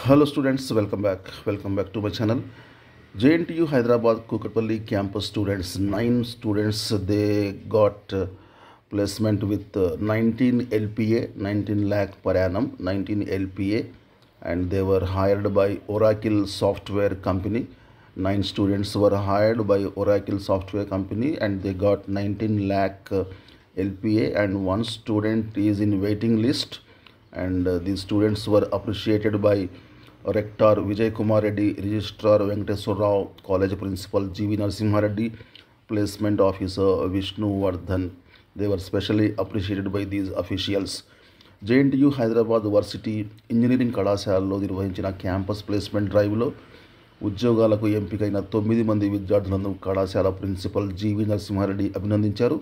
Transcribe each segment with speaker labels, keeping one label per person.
Speaker 1: Hello students, welcome back to my channel. JNTU Hyderabad Kukatpalli campus students, 9 students, they got placement with 19 LPA, 19 lakh per annum, 19 LPA, and they were hired by Oracle Software Company. 9 students were hired by Oracle Software Company and they got 19 lakh LPA, and one student is in waiting list, and these students were appreciated by Rector Vijay Kumar Reddy, Registrar Venkateswara Rao, College Principal G.V. Narasimha Reddy, Placement Officer Vishnu Vardhan. They were specially appreciated by these officials. JNTU Hyderabad varsity engineering కళాశాలలో నిర్వహించిన campus placement డ్రైవ్లో ఉద్యోగాలకు ఎంపికైన 9 మంది విద్యార్థులను కళాశాల principal G V Narasimha Reddy అభినందించారు.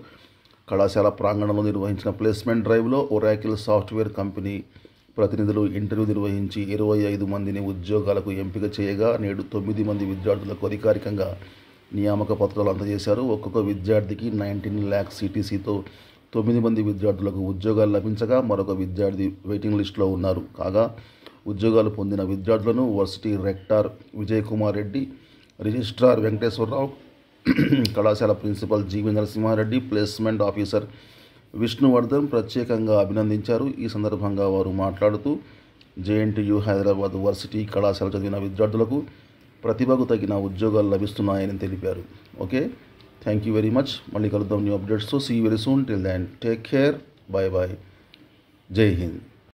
Speaker 1: కళాశాల ప్రాంగణంలో నిర్వహించిన ప్లేస్మెంట్ డ్రైవ్లో ఒరాకిల్ సాఫ్ట్వేర్ కంపెనీ ప్రతినిధులు ఇంటర్వ్యూ నిర్వహించి 25 మందిని ఉద్యోగాలకు ఎంపిక చేయగా నేడు 9 మంది విద్యార్థులకు అధికారికంగా నియామక పత్రాలు అందజేశారు. ఒక్కొక్క విద్యార్థికి 19 lakh CTCతో 9 మంది విద్యార్థులకు ఉద్యోగాలు లభించగా మరొక విద్యార్థి వెయిటింగ్ లిస్టులో ఉన్నారు. కాగా ఉద్యోగాలు పొందిన విద్యార్థులను varsity rector Vijay Kumar Reddy, registrar Venkateswara Rao, కళాశాల principal G V Narasimha Reddy, placement officer Vishnuvardhan ప్రత్యేకంగా అభినందించారు. ఈ సందర్భంగా వారు మాట్లాడుతూ JNTU హైదరాబాద్ వర్సిటీ కళాశాల చదివిన విద్యార్థులకు ప్రతిభకు తగిన ఉద్యోగాలు లభిస్తున్నాయని తెలిపారు. Okay, thank you very much. మళ్ళీ కలుద్దాం న్యూ అప్డేట్స్తో. See you very soon. Till then take care. Bye bye. జై హింద్.